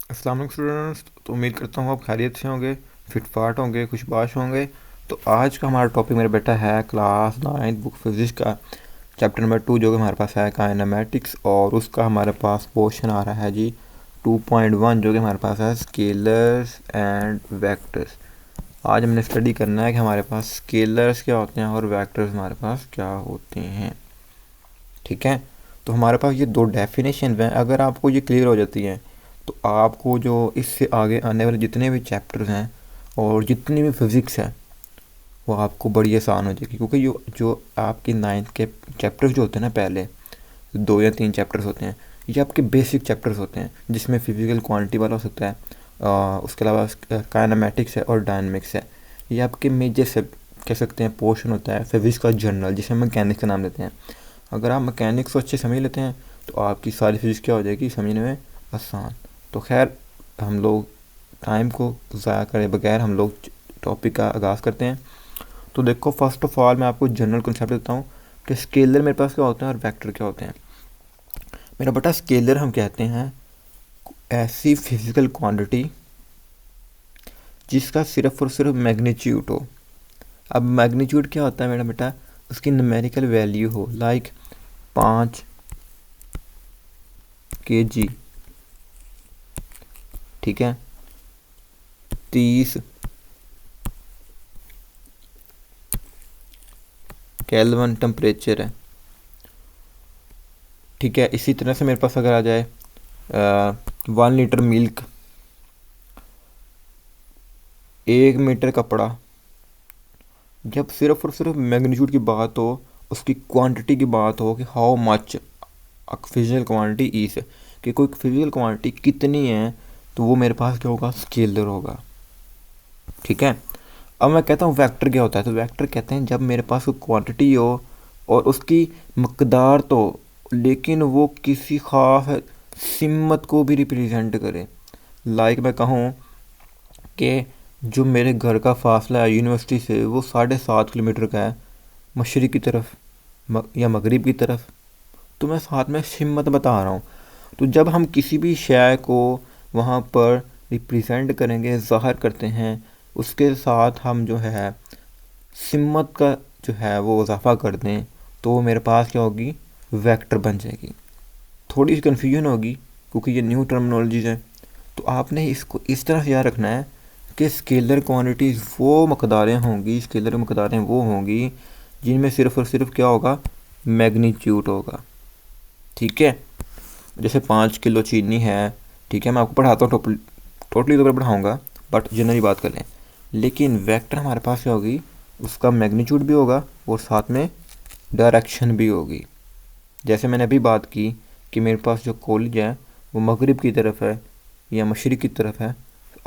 अस्सलाम वालेकुम स्टूडेंट्स। तो उम्मीद करता हूँ आप खैरियत से होंगे, फिटफाट होंगे, खुशबाश होंगे। तो आज का हमारा टॉपिक मेरा बेटा है क्लास 9 बुक फिज़िक्स का चैप्टर नंबर 2, जो कि हमारे पास है काइनेमेटिक्स, और उसका हमारे पास पोर्शन आ रहा है जी 2.1, जो कि हमारे पास है स्केलर्स एंड वेक्टर्स। आज हमने स्टडी करना है कि हमारे पास स्केलर्स क्या होते हैं और वेक्टर्स हमारे पास क्या होते हैं। ठीक है, तो हमारे पास ये दो डेफिनेशन हैं। अगर आपको ये क्लियर हो जाती है तो आपको जो इससे आगे आने वाले जितने भी चैप्टर्स हैं और जितनी भी फिज़िक्स है वो आपको बड़ी आसान हो जाएगी, क्योंकि जो जो आपकी 9th के चैप्टर्स जो होते हैं ना, पहले 2 या 3 चैप्टर्स होते हैं, ये आपके बेसिक चैप्टर्स होते हैं, जिसमें फिजिकल क्वांटिटी वाला हो सकता है। उसके अलावा काइनेमेटिक्स है और डायनामिक्स है। ये आपके मेजर से कह सकते हैं पोर्शन होता है फिजिक्स का जनरल, जिसे हम मैकेनिक्स का नाम देते हैं। अगर आप मैकेनिक्स को अच्छे समझ लेते हैं तो आपकी सारी फिजिक्स क्या हो जाएगी, समझने में आसान। तो खैर, हम लोग टाइम को ज़ाया करे बगैर हम लोग टॉपिक का आगाज़ करते हैं। तो देखो, फर्स्ट ऑफ ऑल मैं आपको जनरल कॉन्सेप्ट देता हूँ कि स्केलर मेरे पास क्या होते हैं और वेक्टर क्या होते हैं। मेरा बेटा, स्केलर हम कहते हैं ऐसी फिजिकल क्वांटिटी जिसका सिर्फ और सिर्फ मैग्नीट्यूड हो। अब मैग्नीट्यूड क्या होता है मेरा बेटा, उसकी न्यूमेरिकल वैल्यू हो, लाइक 5 kg, ठीक है, 30 केल्विन टेम्परेचर है। ठीक है, इसी तरह से मेरे पास अगर आ जाए 1 लीटर मिल्क, 1 मीटर कपड़ा, जब सिर्फ और सिर्फ मैग्नीट्यूड की बात हो, उसकी क्वांटिटी की बात हो कि how much physical quantity is, कि कोई फिजिकल क्वांटिटी कितनी है, तो वो मेरे पास क्या होगा, स्केलर होगा। ठीक है, अब मैं कहता हूँ वेक्टर क्या होता है। तो वेक्टर कहते हैं जब मेरे पास कोई क्वांटिटी हो और उसकी मकदार तो, लेकिन वो किसी ख़ास सिमत को भी रिप्रेजेंट करे। लाइक मैं कहूँ कि जो मेरे घर का फासला है यूनिवर्सिटी से वो 7.5 किलोमीटर का है, मशरिक़ की तरफ या मगरिब की तरफ, तो मैं साथ में सिमत बता रहा हूँ। तो जब हम किसी भी शय को वहाँ पर रिप्रेजेंट करेंगे, ज़ाहिर करते हैं, उसके साथ हम जो है सिमत का जो है वो इजाफा कर दें, तो वो मेरे पास क्या होगी, वेक्टर बन जाएगी। थोड़ी सी कन्फ्यूजन होगी क्योंकि ये न्यू टर्मिनोलॉजीज है। तो आपने इसको इस तरह से याद रखना है कि स्केलर क्वांटिटीज़ वो मकदारें होंगी, स्केलर मकदारें वो होंगी जिनमें सिर्फ और सिर्फ क्या होगा, मैग्नीट्यूड होगा। ठीक है, जैसे 5 किलो चीनी है। ठीक है, मैं आपको पढ़ाता हूँ, टोटली तो पढ़ाऊँगा, बट जनरली बात कर लें। लेकिन वेक्टर हमारे पास क्या होगी, उसका मैग्नीट्यूड भी होगा और साथ में डायरेक्शन भी होगी। जैसे मैंने अभी बात की कि मेरे पास जो कॉलेज है वो मगरिब की तरफ है या मशरिक़ की तरफ है,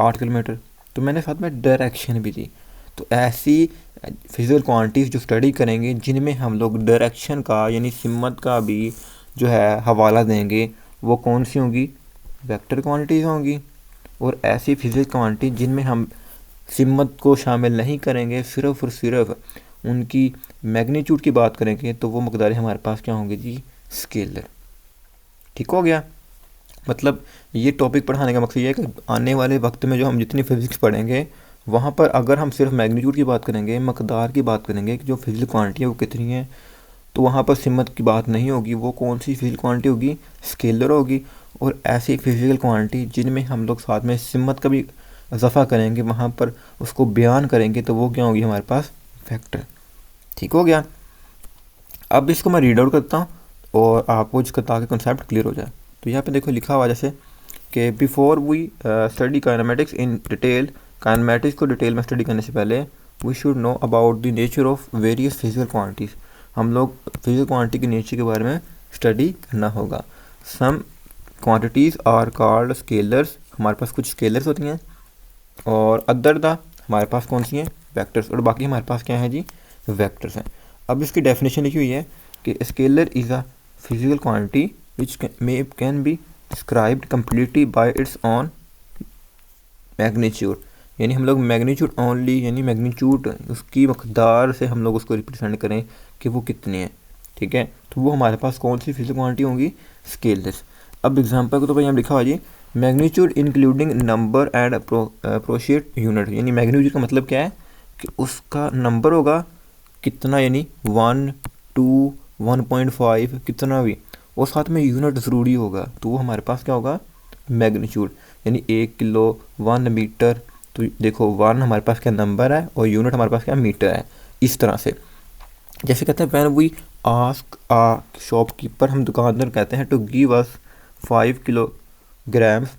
8 किलोमीटर, तो मैंने साथ में डायरेक्शन भी दी। तो ऐसी फिजिकल क्वांटिटीज़ जो स्टडी करेंगे जिनमें हम लोग डायरेक्शन का यानी सिमत का भी जो है हवाला देंगे, वो कौन सी होंगी, वेक्टर क्वांटिटीज़ होंगी। और ऐसी फिजिकल क्वांटिटी जिनमें हम सिमत को शामिल नहीं करेंगे, सिर्फ और सिर्फ उनकी मैग्नीट्यूड की बात करेंगे, तो वो मकदारें हमारे पास क्या होंगी जी, स्केलर। ठीक हो गया। मतलब ये टॉपिक पढ़ाने का मकसद ये है कि आने वाले वक्त में जो हम जितनी फिजिक्स पढ़ेंगे वहाँ पर अगर हम सिर्फ मैग्नीट्यूड की बात करेंगे, मकदार की बात करेंगे कि जो फिजिकल क्वांटिटी है वो कितनी है, तो वहाँ पर सिमत की बात नहीं होगी। वो कौन सी फिजिकल क्वांटिटी होगी, स्केलर होगी। और ऐसी फिजिकल क्वांटिटी जिनमें हम लोग साथ में सिमत का भी इजाफा करेंगे, वहाँ पर उसको बयान करेंगे, तो वो क्या होगी हमारे पास, वेक्टर। ठीक हो गया। अब इसको मैं रीड आउट करता हूँ और आपको इसका ताकि कंसेप्ट क्लियर हो जाए। तो यहाँ पे देखो लिखा हुआ जैसे कि before we study kinematics in detail, kinematics को डिटेल में स्टडी करने से पहले we should know about the nature of various physical quantities. हम लोग फिजिकल क्वांटिटी के नेचर के बारे में स्टडी करना होगा। सम क्वांटिटीज़ आर कॉल्ड स्केलर्स, हमारे पास कुछ स्केलर्स होती हैं, और अदर द हमारे पास कौन सी हैं, वेक्टर्स, और बाकी हमारे पास क्या है जी, वेक्टर्स हैं। अब इसकी डेफिनेशन लिखी हुई है कि scalar is a physical quantity which can be described completely bye it's on magnitude. यानी हम लोग मैग्नीट्यूड ओनली, यानी मैग्नीट्यूड उसकी मकदार से हम लोग उसको रिप्रेजेंट करें कि वो कितनी है। ठीक है, तो वो हमारे पास कौन सी फिजिकल क्वांटिटी होंगी, स्केलर्स। अब एग्जांपल को तो भाई यहाँ लिखा हुआ जी magnitude including number and appropriate unit, यानी मैग्नीट्यूड का मतलब क्या है कि उसका नंबर होगा कितना, यानी 1, 2, 1.5 कितना भी, और साथ में यूनिट ज़रूरी होगा, तो वो हमारे पास क्या होगा मैग्नीट्यूड, यानी 1 किलो, 1 मीटर। तो देखो 1 हमारे पास क्या नंबर है और यूनिट हमारे पास क्या मीटर है। इस तरह से जैसे कहते हैं when we ask a shopkeeper, हम दुकानदार कहते हैं to give us 5 kilograms,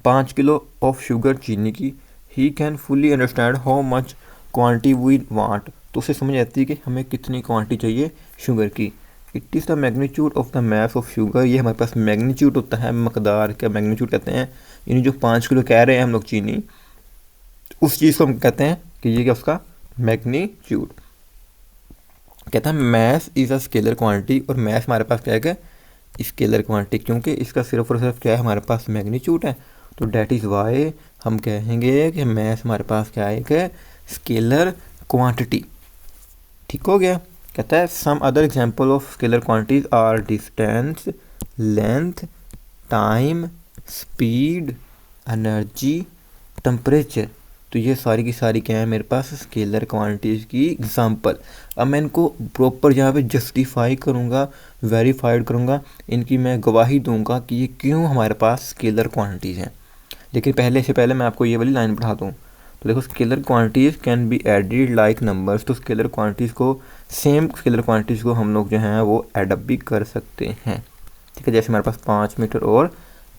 5 kilo of sugar, चीनी की, he can fully understand how much quantity we want, तो उसे समझ आती है कि हमें कितनी क्वांटिटी चाहिए शुगर की। It is the magnitude of the mass of sugar, ये हमारे पास मैग्नीट्यूड होता है, मकदार का मैग्नीट्यूड कहते हैं। यानी जो 5 किलो कह रहे हैं हम लोग चीनी, उस चीज़ को हम कहते हैं कि ये क्या उसका मैग्नीट्यूड। कहता है math is a scalar quantity, और मैथ हमारे पास क्या है स्केलर क्वांटिटी, क्योंकि इसका सिर्फ और सिर्फ क्या है हमारे पास मैग्नीट्यूड है। तो डैट इज़ वाई हम कहेंगे कि मैथ हमारे पास क्या है कि स्केलर क्वांटिटी। ठीक हो गया। कहता है some other example of scalar quantities are distance, length, time, speed, energy, temperature. तो ये सारी की सारी क्या है मेरे पास स्केलर क्वांटिटीज़ की एग्जांपल। अब मैं इनको प्रॉपर यहाँ पे जस्टिफाई करूँगा, वेरीफाइड करूँगा, इनकी मैं गवाही दूंगा कि ये क्यों हमारे पास स्केलर क्वांटिटीज़ हैं। लेकिन पहले मैं आपको ये वाली लाइन पढ़ा दूँ। तो देखो scalar quantities can be added like numbers, तो स्केलर क्वांटिटीज़ को सेम स्केलर क्वांटिटीज़ को हम लोग जो हैं वो एडअप भी कर सकते हैं। ठीक है, जैसे हमारे पास 5 मीटर और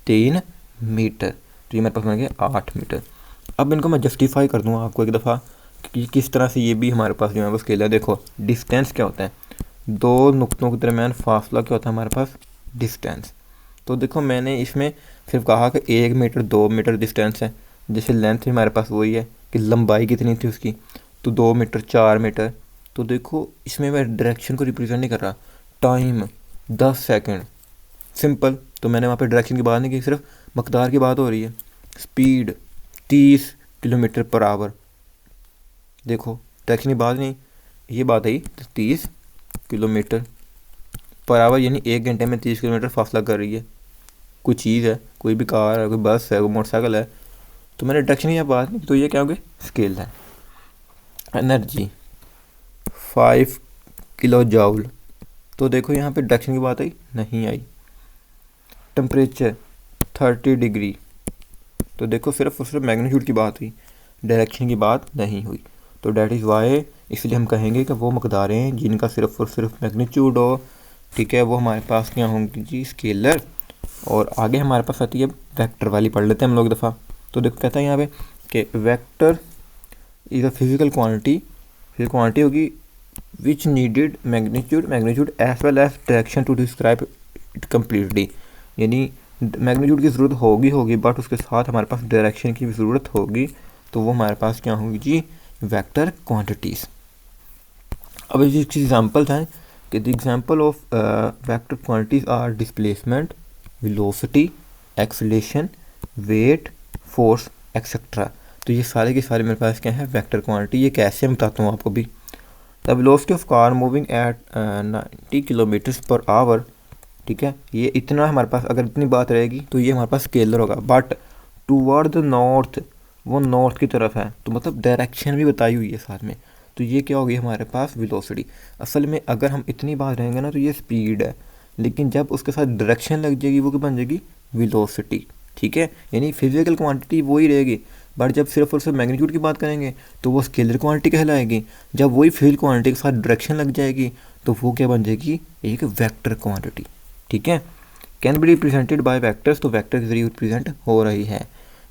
3 मीटर, तो ये मेरे पास बन गया 8 मीटर। अब इनको मैं जस्टिफाई कर दूँगा आपको एक दफ़ा कि किस तरह से ये भी हमारे पास जो है वो स्केल है। देखो डिस्टेंस क्या होता है, दो नुक्तों के दरमियान फासला क्या होता है हमारे पास डिस्टेंस। तो देखो मैंने इसमें सिर्फ कहा कि 1 मीटर 2 मीटर डिस्टेंस है, जैसे लेंथ भी हमारे पास वही है कि लंबाई कितनी थी उसकी, तो 2 मीटर 4 मीटर। तो देखो इसमें मैं डायरेक्शन को रिप्रेजेंट नहीं कर रहा, टाइम 10 सेकंड सिंपल, तो मैंने वहाँ पे डायरेक्शन की बात नहीं की, सिर्फ मकदार की बात हो रही है। स्पीड 30 किलोमीटर पर आवर, देखो डायरेक्शन की बात नहीं, ये बात आई तो 30 किलोमीटर पर आवर, यानी 1 घंटे में 30 किलोमीटर फासला कर रही है कोई चीज़ है, कोई भी कार है, कोई बस है, कोई मोटरसाइकिल है। तो मैंने डायरेक्शन की बात नहीं, तो ये क्या हो गया स्केल है। एनर्जी 5 किलो जाउल, तो देखो यहाँ पे डायरेक्शन की बात आई नहीं आई। टेम्परेचर 30 डिग्री, तो देखो सिर्फ और सिर्फ मैग्नीट्यूड की बात हुई, डायरेक्शन की बात नहीं हुई। तो डैट इज़ वाई, इसलिए हम कहेंगे कि वो मकदारें जिनका सिर्फ और सिर्फ मैग्नीट्यूड हो, ठीक है, वो हमारे पास क्या होंगी जी स्केलर। और आगे हमारे पास आती है वेक्टर वाली, पढ़ लेते हैं हम लोग एक दफ़ा। तो देखो कहता है यहाँ पे कि vector is a physical quantity होगी which needed magnitude as well as direction to describe it completely, यानी मैग्नीट्यूड की ज़रूरत होगी बट उसके साथ हमारे पास डायरेक्शन की भी ज़रूरत होगी, तो वो हमारे पास क्या होगी जी वेक्टर क्वांटिटीज़। अब इसकी एग्जांपल्स हैं कि the example of vector quantities are displacement, velocity, acceleration, weight, force etcetera. तो ये सारे के सारे मेरे पास क्या है वेक्टर क्वांटिटी। ये कैसे मैं बताता हूँ आपको भी। The velocity of car moving at 90 kilometre per hour, ठीक है, ये इतना हमारे पास अगर इतनी बात रहेगी तो ये हमारे पास स्केलर होगा। बट टूवर्ड द नॉर्थ, वो नॉर्थ की तरफ है, तो मतलब डायरेक्शन भी बताई हुई है साथ में, तो ये क्या होगी हमारे पास वेलोसिटी। असल में अगर हम इतनी बात रहेंगे ना तो ये स्पीड है, लेकिन जब उसके साथ डायरेक्शन लग जाएगी वो क्या बन जाएगी वेलोसिटी। ठीक है, यानी फिजिकल क्वांटिटी वही रहेगी, बट जब सिर्फ और सिर्फ मैग्नीट्यूड की बात करेंगे तो वो स्केलर क्वांटिटी कहलाएगी। जब वही फिजिकल क्वांटिटी के साथ डायरेक्शन लग जाएगी तो वो क्या बन जाएगी एक वेक्टर क्वांटिटी। ठीक है, can be represented by vectors, तो वेक्टर के जरिए रिप्रेजेंट हो रही है।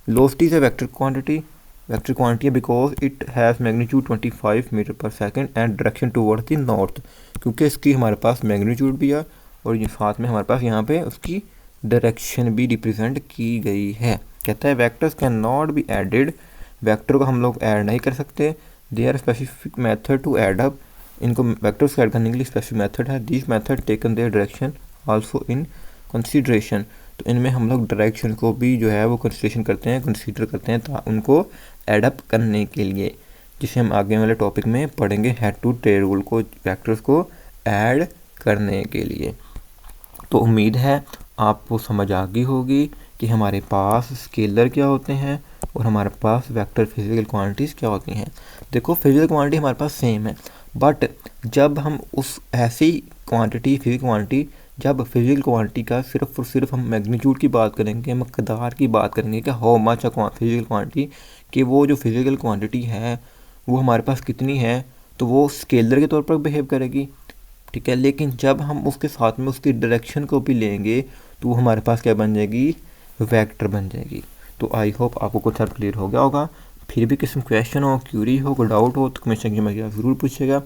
Velocity is a vector quantity है because it has magnitude 25 metre पर second and direction toward the north, क्योंकि इसकी हमारे पास मैग्नीट्यूड भी है और ये साथ में हमारे पास यहाँ पे उसकी डायरेक्शन भी रिप्रेजेंट की गई है। कहता है vectors can not be added, vector को हम लोग ऐड नहीं कर सकते। They are specific method to add up, इनको वेक्टर्स को ऐड करने के लिए स्पेसिफिक मेथड है। This method taken their direction also in consideration, तो इनमें हम लोग डायरेक्शन को भी जो है वो कंसीडरेशन करते हैं, कंसीडर करते हैं उनको एडअप करने के लिए, जिसे हम आगे वाले टॉपिक में पढ़ेंगे हेड टू टेल रूल को वेक्टर्स को ऐड करने के लिए। तो उम्मीद है आपको समझ आ गई होगी कि हमारे पास स्केलर क्या होते हैं और हमारे पास वेक्टर फिजिकल क्वांटिटीज़ क्या होती हैं। देखो फिजिकल क्वांटिटी हमारे पास सेम है, बट जब हम उस ऐसी क्वांटिटी फिजिकल क्वांटिटी जब फिजिकल क्वांटिटी का सिर्फ और सिर्फ हम मैग्नीट्यूड की बात करेंगे, मकदार की बात करेंगे कि हाउ मच फिजिकल क्वांटिटी, कि वो जो फिजिकल क्वांटिटी है वो हमारे पास कितनी है, तो वो स्केलर के तौर पर बिहेव करेगी, ठीक है। लेकिन जब हम उसके साथ में उसकी डायरेक्शन को भी लेंगे तो वो हमारे पास क्या बन जाएगी, वेक्टर बन जाएगी। तो आई होप आपको कुछ हद क्लियर हो गया होगा। फिर भी किसी क्वेश्चन हो, क्यूरी हो, कोई डाउट हो तो कमेंट सेक्शन में ज़रूर पूछेगा।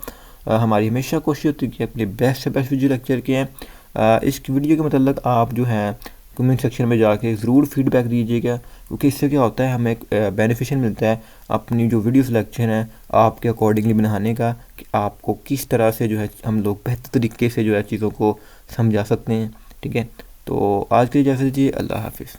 हमारी हमेशा कोशिश होती है कि अपने बेस्ट से बेस्ट वीडियो लेक्चर के हैं। इस वीडियो के मतलब आप जो है कमेंट सेक्शन में जाके ज़रूर फीडबैक दीजिएगा, क्योंकि इससे क्या होता है हमें एक बेनिफिशियल मिलता है अपनी जो वीडियो सिलेक्शन है आपके अकॉर्डिंगली बनाने का, कि आपको किस तरह से जो है हम लोग बेहतर तरीके से जो है चीज़ों को समझा सकते हैं, ठीक है। तो आज के लिए इजाज़त दीजिए, अल्लाह हाफिज़।